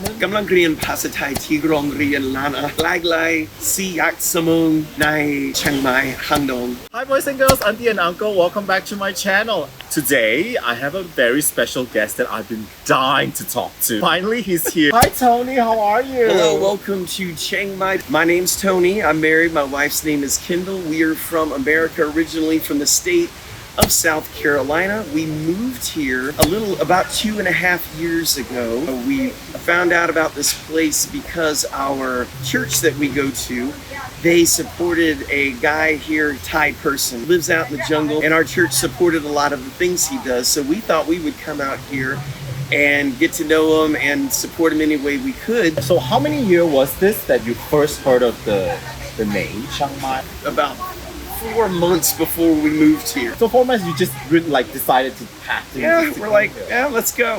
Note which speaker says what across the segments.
Speaker 1: moment?
Speaker 2: กำลังเรียนภาษาไทยที่โรงเรียนลานอาหลาย4 ชั่วโมงในเชียงใหม่ฮังดง
Speaker 1: Hi boys and girls, auntie and uncle, welcome back to my channel. Today, I have a very special guest that I've been dying to talk to. Finally, he's here. Hi Tony, how are you?
Speaker 2: Hello, welcome to Chiang Mai. My name's Tony. I'm married. My wife's name is Kendall. We are from America, originally from the state of South Carolina. We moved here about 2.5 years ago. We found out about this place because our church that we go to, they supported a guy here, Thai person, lives out in the jungle, and our church supported a lot of the things he does. So we thought we would come out here and get to know him and support him any way we could.
Speaker 1: So how many years was this that you first heard of the name Chiang Mai?
Speaker 2: About 4 months before we moved here.
Speaker 1: So 4 months, you just decided to pack things.
Speaker 2: Yeah, we're like, yeah, let's go.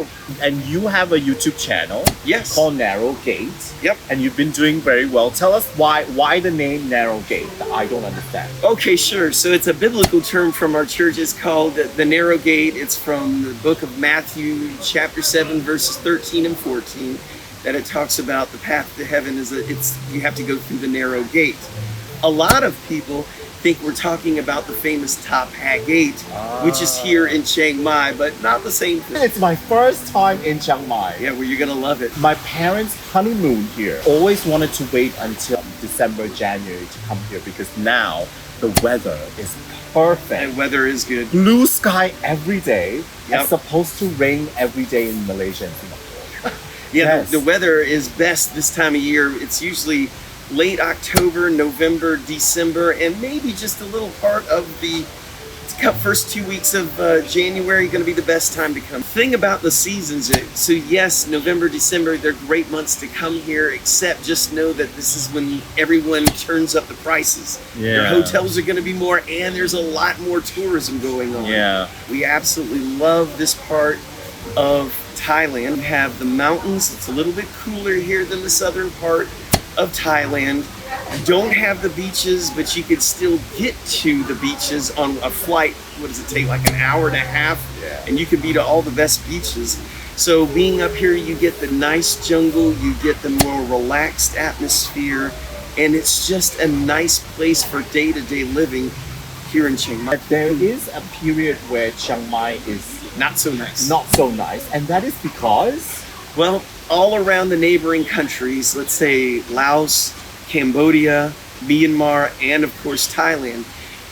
Speaker 1: And you have a YouTube channel.
Speaker 2: Yes.
Speaker 1: Called Narrow Gate.
Speaker 2: Yep.
Speaker 1: And you've been doing very well. Tell us why the name Narrow Gate. I don't understand.
Speaker 2: Okay, sure. So it's a biblical term from our church. It's called the narrow gate. It's from the book of Matthew, chapter 7, verses 13 and 14. That it talks about the path to heaven is that you have to go through the narrow gate. A lot of people think we're talking about the famous Top Hat Gate, which is here in Chiang Mai, but not the same thing.
Speaker 1: It's my first time in Chiang Mai.
Speaker 2: Yeah, well, you're gonna love it.
Speaker 1: My parents' honeymoon here. Always wanted to wait until December, January to come here because now the weather is perfect.
Speaker 2: And weather is good.
Speaker 1: Blue sky every day.
Speaker 2: Yep.
Speaker 1: It's supposed to rain every day in Malaysia and Singapore.
Speaker 2: Yeah,
Speaker 1: Yes.
Speaker 2: the weather is best this time of year. It's usually late October, November, December, and maybe just a little part of the first 2 weeks of January going to be the best time to come. Thing about the seasons, so yes, November, December, they're great months to come here, except just know that this is when everyone turns up the prices. Your
Speaker 1: Yeah.
Speaker 2: hotels are going to be more, and there's a lot more tourism going on.
Speaker 1: Yeah.
Speaker 2: We absolutely love this part of Thailand. We have the mountains. It's a little bit cooler here than the southern part of Thailand. You don't have the beaches, but you could still get to the beaches on a flight. What does it take? Like an hour and a half?
Speaker 1: Yeah.
Speaker 2: And you can be to all the best beaches. So being up here, you get the nice jungle, you get the more relaxed atmosphere, and it's just a nice place for day-to-day living here in Chiang Mai.
Speaker 1: But there is a period where Chiang Mai is
Speaker 2: Not so nice.
Speaker 1: not so nice, and that is because
Speaker 2: Well, all around the neighboring countries, let's say Laos, Cambodia, Myanmar, and of course Thailand,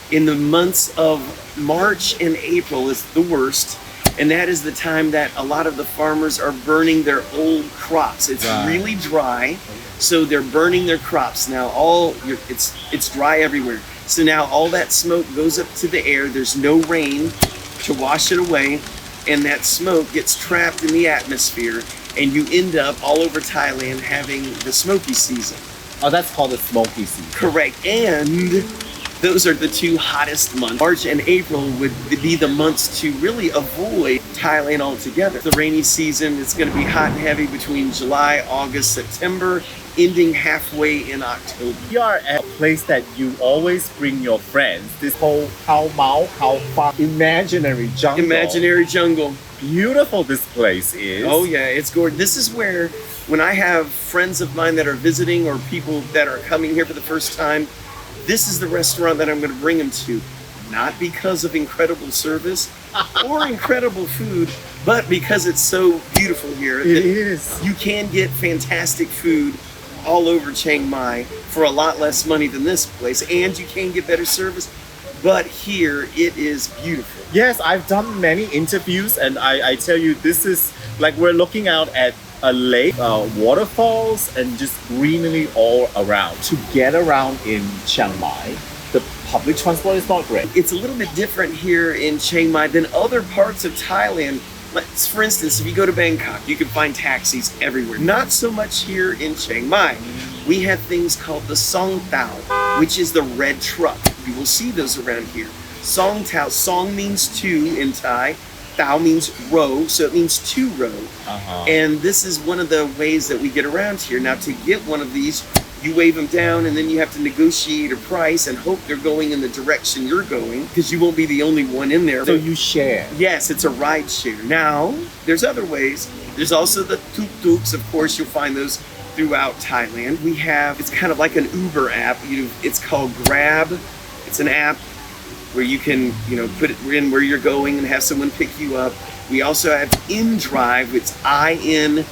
Speaker 2: in the months of March and April is the worst. And that is the time that a lot of the farmers are burning their old crops. It's
Speaker 1: Right.
Speaker 2: really dry, so they're burning their crops. Now it's dry everywhere. So now all that smoke goes up to the air. There's no rain to wash it away, and that smoke gets trapped in the atmosphere. And you end up all over Thailand having the smoky season.
Speaker 1: that's called the Smokey season.
Speaker 2: Correct. And those are the two hottest months. March and April would be the months to really avoid Thailand altogether. The rainy season, it's going to be hot and heavy between July, August, September, ending halfway in October.
Speaker 1: We are at a place that you always bring your friends. This whole Khaomao-Khaofang imaginary jungle.
Speaker 2: Imaginary jungle.
Speaker 1: Beautiful this place is.
Speaker 2: Oh yeah, it's gorgeous. This is where, when I have friends of mine that are visiting or people that are coming here for the first time, this is the restaurant that I'm going to bring them to. Not because of incredible service or incredible food, but because it's so beautiful here.
Speaker 1: It is.
Speaker 2: You can get fantastic food all over Chiang Mai for a lot less money than this place, and you can get better service. But here, it is beautiful.
Speaker 1: Yes, I've done many interviews, and I tell you, this is like we're looking out at a lake, waterfalls, and just greenery all around. To get around in Chiang Mai, the public transport is not great.
Speaker 2: It's a little bit different here in Chiang Mai than other parts of Thailand. For instance, if you go to Bangkok, you can find taxis everywhere. Not so much here in Chiang Mai. We have things called the songthaews, which is the red truck. You will see those around here. Songthaews, song means two in Thai. Thao means row, so it means two row. And this is one of the ways that we get around here. Now, to get one of these, you wave them down and then you have to negotiate a price and hope they're going in the direction you're going, because you won't be the only one in there.
Speaker 1: So you share.
Speaker 2: Yes, it's a ride share. Now, there's other ways. There's also the tuk-tuks, of course, you'll find those throughout Thailand. We have, it's kind of like an Uber app. It's called Grab. It's an app where you can, put it in where you're going and have someone pick you up. We also have InDrive. It's INDRIVE,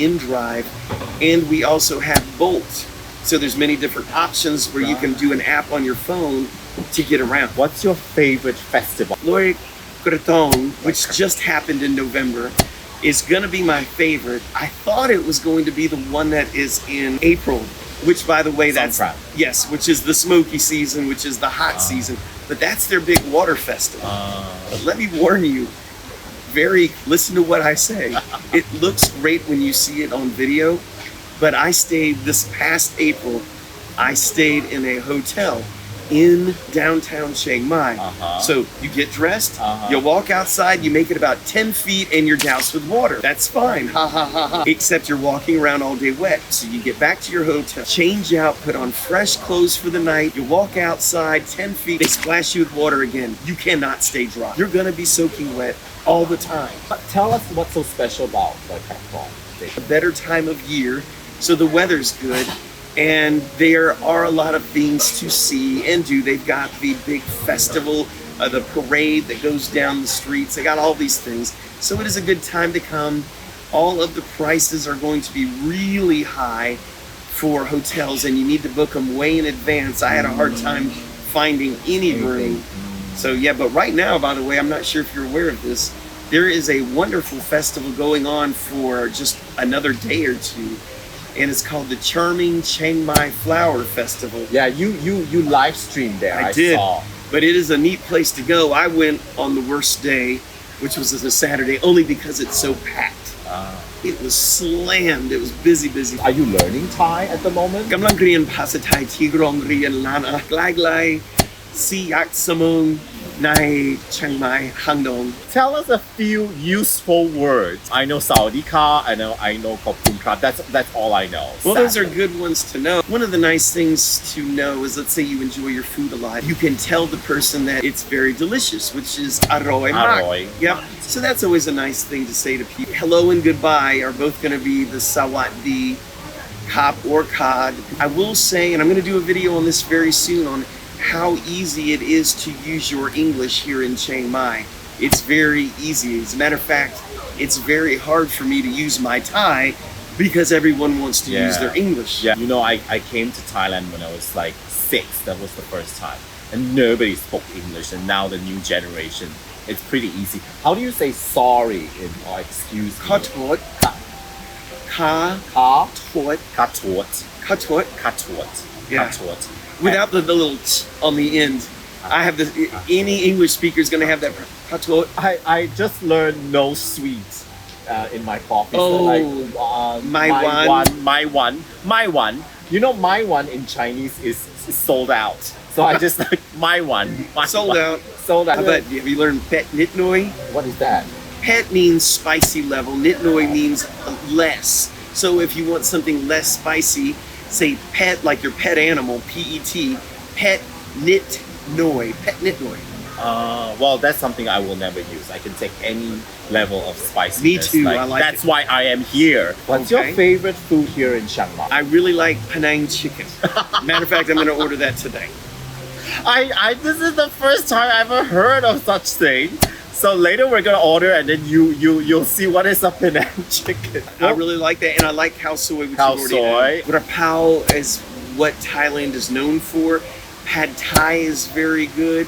Speaker 2: InDrive. And we also have Bolt. So there's many different options where you can do an app on your phone to get around.
Speaker 1: What's your favorite festival?
Speaker 2: Loy Krathong, which just happened in November, is gonna be my favorite. I thought it was going to be the one that is in April, which, by the way, that's yes, which is the Smokey season, which is the hot season. But that's their big water festival. But let me warn you, listen to what I say. It looks great when you see it on video, but I stayed this past April. I stayed in a hotel in downtown Chiang Mai. So you get dressed, you walk outside, you make it about 10 feet and you're doused with water. That's fine, ha ha ha ha. Except you're walking around all day wet. So you get back to your hotel, change out, put on fresh clothes for the night, you walk outside 10 feet, they splash you with water again. You cannot stay dry. You're gonna be soaking wet all the time.
Speaker 1: But tell us what's so special about the Khaomao.
Speaker 2: A better time of year, so the weather's good. And there are a lot of things to see and do. They've got the big festival, the parade that goes down the streets. They got all these things. So it is a good time to come. All of the prices are going to be really high for hotels, and you need to book them way in advance. I had a hard time finding any room. So yeah, but right now, by the way, I'm not sure if you're aware of this, there is a wonderful festival going on for just another day or two. And it's called the Charming Chiang Mai Flower Festival.
Speaker 1: Yeah, you live streamed there. I
Speaker 2: did,
Speaker 1: saw.
Speaker 2: But it is a neat place to go. I went on the worst day, which was a Saturday, only because it's so packed. It was slammed. It was busy.
Speaker 1: Are you learning Thai at the moment?
Speaker 2: กำลังเรียนภาษาไทยที่โรงเรียนลานอาใกล้ๆซียักษ์สมงในเชียงใหม่ฮังดง
Speaker 1: Tell us a few useful words. I know Saudi ka, I know Khopun ka. That's all I know.
Speaker 2: Well, those are good ones to know. One of the nice things to know is, let's say you enjoy your food a lot. You can tell the person that it's very delicious, which is aroy mak.
Speaker 1: Aroy.
Speaker 2: Yep. So that's always a nice thing to say to people. Hello and goodbye are both going to be the sawatdi, kap or kad. I will say, and I'm going to do a video on this very soon, on how easy it is to use your English here in Chiang Mai. It's very easy. As a matter of fact, it's very hard for me to use my Thai because everyone wants to use their English.
Speaker 1: Yeah, I came to Thailand when I was like 6. That was the first time. And nobody spoke English. And now the new generation, it's pretty easy. How do you say sorry or excuse me?
Speaker 2: ขอโทษ
Speaker 1: Khatot.
Speaker 2: Without the little t on the end. I have any English speaker is going to have that.
Speaker 1: I just learned no sweet in my coffee.
Speaker 2: Oh,
Speaker 1: so like,
Speaker 2: my
Speaker 1: one. You know, my one in Chinese is sold out. So I just like my one.
Speaker 2: Sold out.
Speaker 1: Sold out.
Speaker 2: But have you learned pet nit noi?
Speaker 1: What is that?
Speaker 2: Pet means spicy level. Nit noi means less. So if you want something less spicy, say pet, like your pet animal, P-E-T, pet nit noi. Pet nit noi.
Speaker 1: Well, that's something I will never use. I can take any level of spiciness.
Speaker 2: Me too. I like
Speaker 1: that's why I am here. What's your favorite food here in Chiang Mai?
Speaker 2: I really like Penang chicken. Matter of fact, I'm going to order that today.
Speaker 1: This is the first time I ever heard of such thing. So later we're gonna order, and then you'll see what is a Penang chicken.
Speaker 2: I really like that, and I like khao soi, which
Speaker 1: Khao
Speaker 2: you've already
Speaker 1: soi.
Speaker 2: had. Rapao is what Thailand is known for. Pad Thai is very good.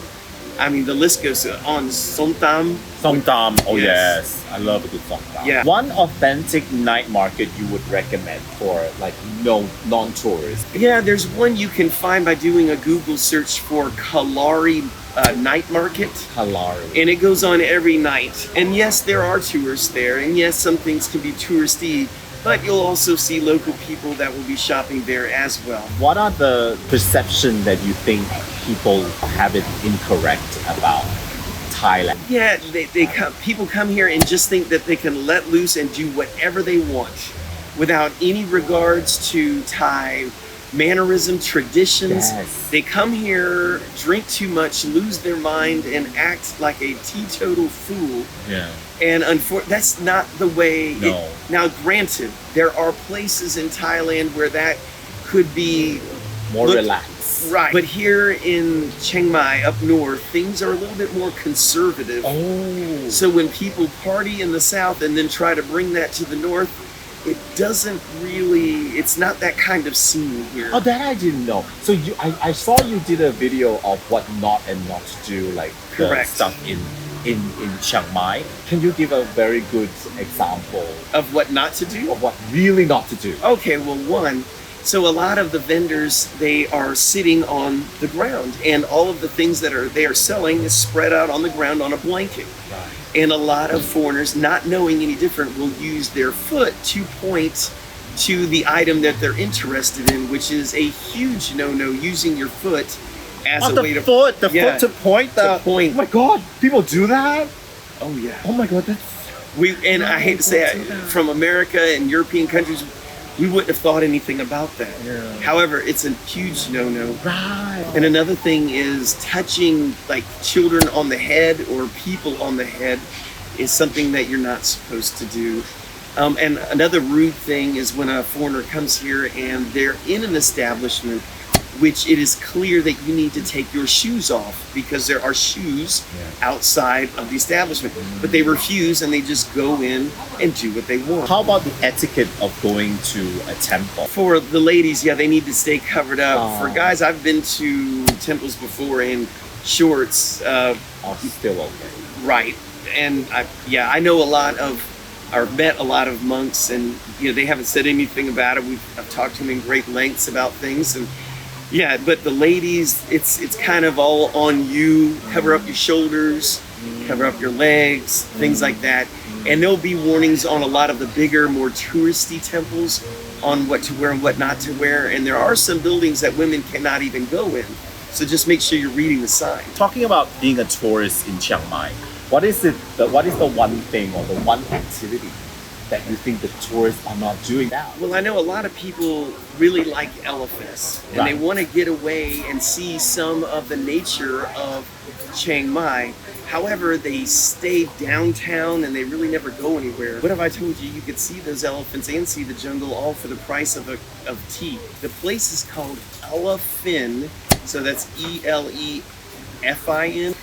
Speaker 2: I mean, the list goes on.
Speaker 1: Songtam. Oh
Speaker 2: Yes.
Speaker 1: yes. I love a good songtam.
Speaker 2: Yeah.
Speaker 1: One authentic night market you would recommend for like non-tourists?
Speaker 2: Yeah, there's one you can find by doing a Google search for Kalari night market.
Speaker 1: Kalari.
Speaker 2: And it goes on every night. And yes, there are tourists there. And yes, some things can be touristy. But you'll also see local people that will be shopping there as well.
Speaker 1: What are the perceptions that you think people have it incorrect about Thailand?
Speaker 2: Yeah, people come here and just think that they can let loose and do whatever they want without any regards to Thai mannerism, traditions.
Speaker 1: Yes.
Speaker 2: They come here, drink too much, lose their mind, and act like a teetotal fool.
Speaker 1: Yeah.
Speaker 2: And that's not the way.
Speaker 1: No.
Speaker 2: Now, granted, there are places in Thailand where that could be
Speaker 1: More relaxed.
Speaker 2: right. But here in Chiang Mai, up north, things are a little bit more conservative.
Speaker 1: Oh.
Speaker 2: So when people party in the south and then try to bring that to the north, it doesn't really. It's not that kind of scene here.
Speaker 1: Oh, that I didn't know. So I saw you did a video of what not and not to do, like the
Speaker 2: Correct.
Speaker 1: stuff in Chiang Mai. Can you give a very good example
Speaker 2: Of what not to do?
Speaker 1: of what really not to do?
Speaker 2: Okay, well, so a lot of the vendors, they are sitting on the ground, and all of the things that they are selling is spread out on the ground on a blanket.
Speaker 1: Right.
Speaker 2: And a lot of foreigners, not knowing any different, will use their foot to point to the item that they're interested in, which is a huge no-no, using your foot as
Speaker 1: Oh,
Speaker 2: a way
Speaker 1: the
Speaker 2: to
Speaker 1: foot
Speaker 2: Yeah,
Speaker 1: to point.
Speaker 2: to point.
Speaker 1: Oh my God, people do that.
Speaker 2: Oh yeah.
Speaker 1: Oh my God, that's
Speaker 2: And I hate to say it, from America and European countries, we wouldn't have thought anything about that.
Speaker 1: Yeah.
Speaker 2: However, it's a huge no-no.
Speaker 1: right.
Speaker 2: And another thing is touching like children on the head or people on the head is something that you're not supposed to do. And another rude thing is when a foreigner comes here and they're in an establishment which it is clear that you need to take your shoes off because there are shoes outside of the establishment. But they refuse and they just go in and do what they want.
Speaker 1: How about the etiquette of going to a temple?
Speaker 2: For the ladies, yeah, they need to stay covered up.
Speaker 1: Oh.
Speaker 2: For guys, I've been to temples before in shorts.
Speaker 1: Oh, still okay.
Speaker 2: Right. And I know a lot of, or met a lot of monks, and they haven't said anything about it. I've talked to them in great lengths about things, and yeah, but the ladies, it's kind of all on you. Cover up your shoulders, cover up your legs, things like that. And there'll be warnings on a lot of the bigger, more touristy temples on what to wear and what not to wear. And there are some buildings that women cannot even go in. So just make sure you're reading the sign.
Speaker 1: Talking about being a tourist in Chiang Mai, what is the one thing or the one activity that you think the tourists are not doing now?
Speaker 2: Well, I know a lot of people really like elephants, and
Speaker 1: Right.
Speaker 2: they want to get away and see some of the nature of Chiang Mai. However, they stay downtown and they really never go anywhere. What if I told you you could see those elephants and see the jungle all for the price of tea? The place is called Elephant, so that's ELEFIN.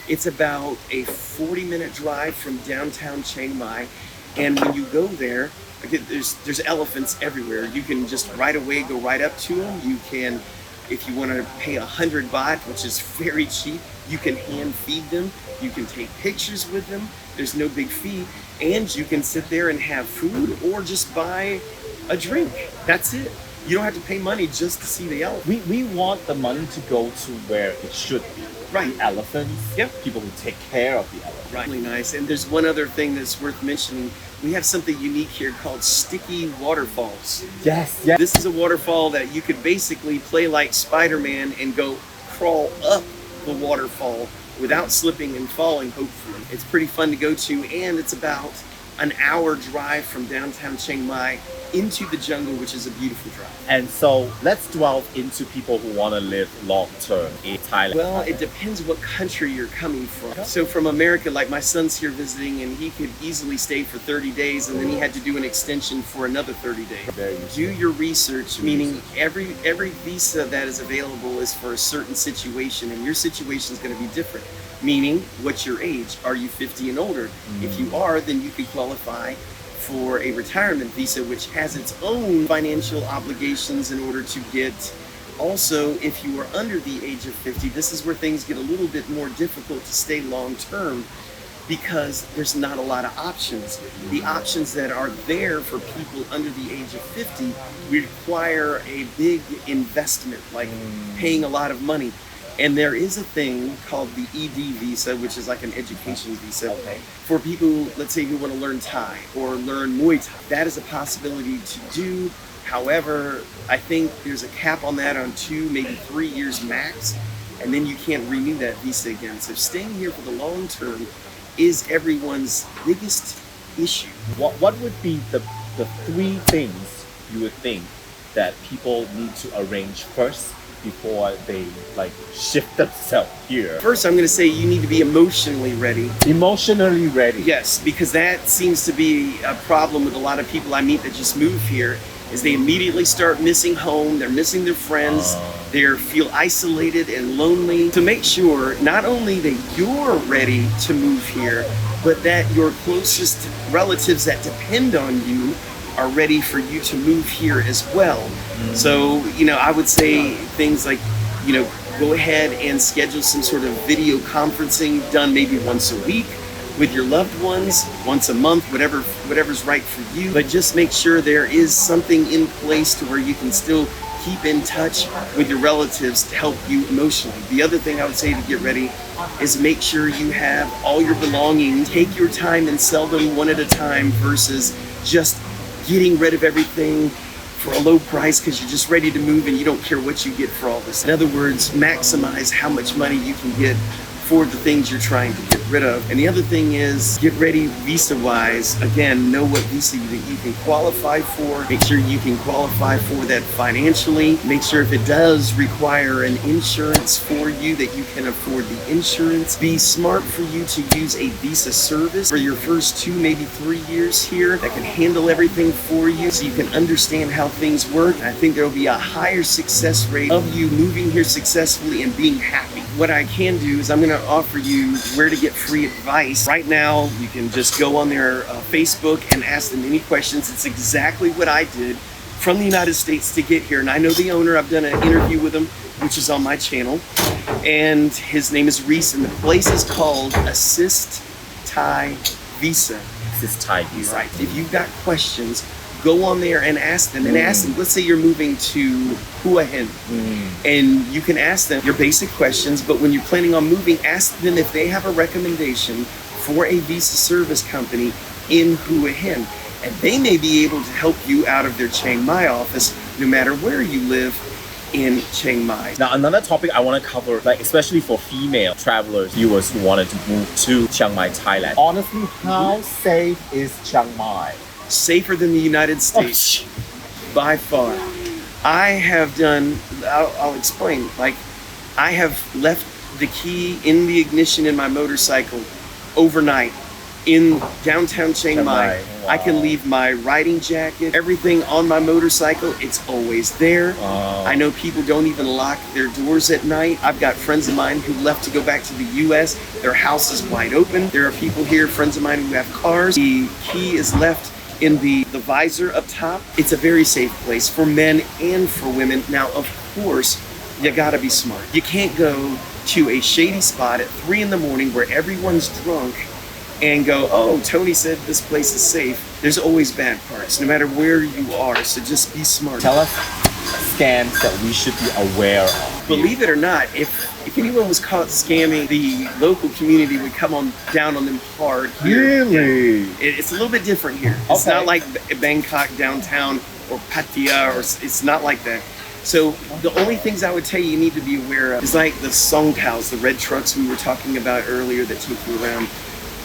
Speaker 2: It's about a 40-minute drive from downtown Chiang Mai. And when you go there, there's elephants everywhere. You can just right away go right up to them. You can, if you want to pay 100 baht, which is very cheap, you can hand feed them. You can take pictures with them. There's no big fee. And you can sit there and have food or just buy a drink. That's it. You don't have to pay money just to see the elephant.
Speaker 1: We want the money to go to where it should be.
Speaker 2: Right.
Speaker 1: The elephants.
Speaker 2: Yep.
Speaker 1: People who take care of the elephants.
Speaker 2: Right. Really nice. And there's one other thing that's worth mentioning. We have something unique here called sticky waterfalls.
Speaker 1: Yes. Yes.
Speaker 2: This is a waterfall that you could basically play like Spider-Man and go crawl up the waterfall without slipping and falling, hopefully. It's pretty fun to go to, and it's about an hour drive from downtown Chiang Mai into the jungle, which is a beautiful drive.
Speaker 1: And so let's delve into people who want to live long term in Thailand.
Speaker 2: Well, it depends what country you're coming from. So from America, like my son's here visiting, and he could easily stay for 30 days, and then he had to do an extension for another 30 days.
Speaker 1: Very useful.
Speaker 2: Do your research, meaning every visa that is available is for a certain situation, and your situation is going to be different. Meaning, what's your age? Are you 50 and older? If you are, then you could qualify for a retirement visa, which has its own financial obligations in order to get. Also, if you are under the age of 50, this is where things get a little bit more difficult to stay long term because there's not a lot of options. The options that are there for people under the age of 50 require a big investment, like paying a lot of money. And there is a thing called the ED visa, which is like an education visa for people, let's say, who want to learn Thai or learn Muay Thai. That is a possibility to do. However, I think there's a cap on that on 2, maybe 3 years max, and then you can't renew that visa again. So staying here for the long term is everyone's biggest issue.
Speaker 1: What would be the 3 things you would think that people need to arrange first before they like shift themselves here?
Speaker 2: First, I'm going to say you need to be emotionally ready.
Speaker 1: Emotionally ready.
Speaker 2: Yes, because that seems to be a problem with a lot of people I meet that just move here, is they immediately start missing home, they're missing their friends, they feel isolated and lonely. To make sure not only that you're ready to move here, but that your closest relatives that depend on you are ready for you to move here as well. So, I would say things like, go ahead and schedule some sort of video conferencing done maybe once a week with your loved ones, once a month, whatever's right for you. But just make sure there is something in place to where you can still keep in touch with your relatives to help you emotionally. The other thing I would say to get ready is make sure you have all your belongings. Take your time and sell them one at a time versus just getting rid of everything for a low price because you're just ready to move and you don't care what you get for all this. In other words, maximize how much money you can get for the things you're trying to get rid of. And the other thing is get ready visa-wise. Again, know what visa you can qualify for. Make sure you can qualify for that financially. Make sure if it does require an insurance for you that you can afford the insurance. Be smart for you to use a visa service for your first 2, maybe 3 years here that can handle everything for you so you can understand how things work. And I think there will be a higher success rate of you moving here successfully and being happy. What I can do is I'm going to offer you where to get free advice. Right now, you can just go on their Facebook and ask them any questions. It's exactly what I did from the United States to get here. And I know the owner. I've done an interview with him, which is on my channel. And his name is Reese, and the place is called Assist Thai Visa.
Speaker 1: Assist Thai Visa.
Speaker 2: Right. If you've got questions, go on there and ask them. Let's say you're moving to Hua Hin, and you can ask them your basic questions, but when you're planning on moving, ask them if they have a recommendation for a visa service company in Hua Hin. And they may be able to help you out of their Chiang Mai office, no matter where you live in Chiang Mai.
Speaker 1: Now, another topic I want to cover, like especially for female travelers, viewers who wanted to move to Chiang Mai, Thailand. Honestly, how safe is Chiang Mai?
Speaker 2: Safer than the United States, by far. I have done, I'll explain, like I have left the key in the ignition in my motorcycle overnight in downtown Chiang Mai.
Speaker 1: Wow.
Speaker 2: I can leave my riding jacket, everything on my motorcycle, it's always there. I know people don't even lock their doors at night. I've got friends of mine who left to go back to the US, their house is wide open. There are people here, friends of mine who have cars. The key is left in the visor up top. It's a very safe place for men and for women. Now, of course, you gotta be smart. You can't go to a shady spot at 3 in the morning where everyone's drunk and go, oh, Tony said this place is safe. There's always bad parts, no matter where you are, so just be smart.
Speaker 1: Tell us scams that we should be aware of.
Speaker 2: Believe it or not, if anyone was caught scamming, the local community would come down on them hard here.
Speaker 1: Really?
Speaker 2: It's a little bit different here. It's not like Bangkok downtown or Pattaya, or it's not like that. So the only things I would tell you need to be aware of is like the songthaews, the red trucks we were talking about earlier that take you around.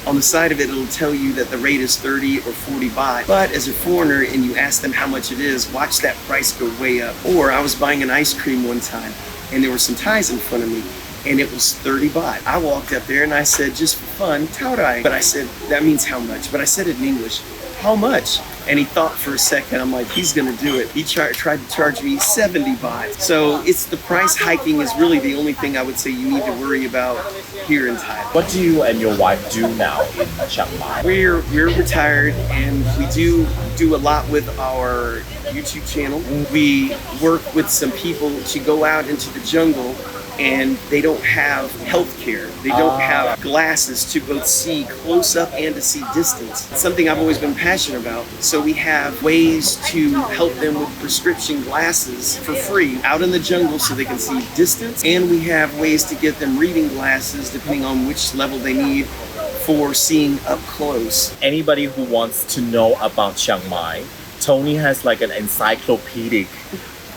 Speaker 2: On the side of it, it'll tell you that the rate is 30 or 40 baht. But as a foreigner and you ask them how much it is, watch that price go way up. Or I was buying an ice cream one time and there were some Thais in front of me and it was 30 baht. I walked up there and I said, just for fun, Taurai. But I said, that means how much? But I said it in English, how much? And he thought for a second. I'm like, he's gonna do it. He tried to charge me 70 baht. So it's the price hiking is really the only thing I would say you need to worry about here in Thailand.
Speaker 1: What do you and your wife do now in Chiang Mai?
Speaker 2: We're retired and we do a lot with our YouTube channel. We work with some people to go out into the jungle and they don't have health care. They don't have glasses to both see close up and to see distance. It's something I've always been passionate about. So we have ways to help them with prescription glasses for free out in the jungle so they can see distance. And we have ways to get them reading glasses depending on which level they need for seeing up close.
Speaker 1: Anybody who wants to know about Chiang Mai, Tony has like an encyclopedic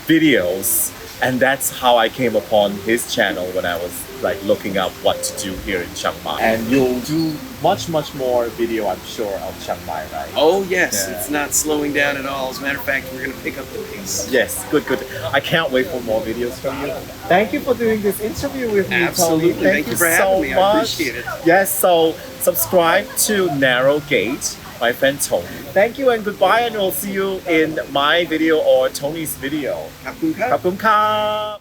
Speaker 1: videos And that's how I came upon his channel when I was like looking up what to do here in Chiang Mai. And you'll do much more video, I'm sure, of Chiang Mai, right?
Speaker 2: Oh yes,
Speaker 1: Yeah.
Speaker 2: it's not slowing down at all. As a matter of fact, we're gonna pick up the pace.
Speaker 1: Yes, good. I can't wait for more videos from you. Thank you for doing this interview with me,
Speaker 2: Absolutely.
Speaker 1: Tony.
Speaker 2: Thank you for having me. I appreciate it.
Speaker 1: Yes, so subscribe to Narrow Gate, my friend Tony. Thank you and goodbye, and we'll see you in my video or Tony's video.
Speaker 2: ขอบคุณครับ
Speaker 1: ขอบคุณครับ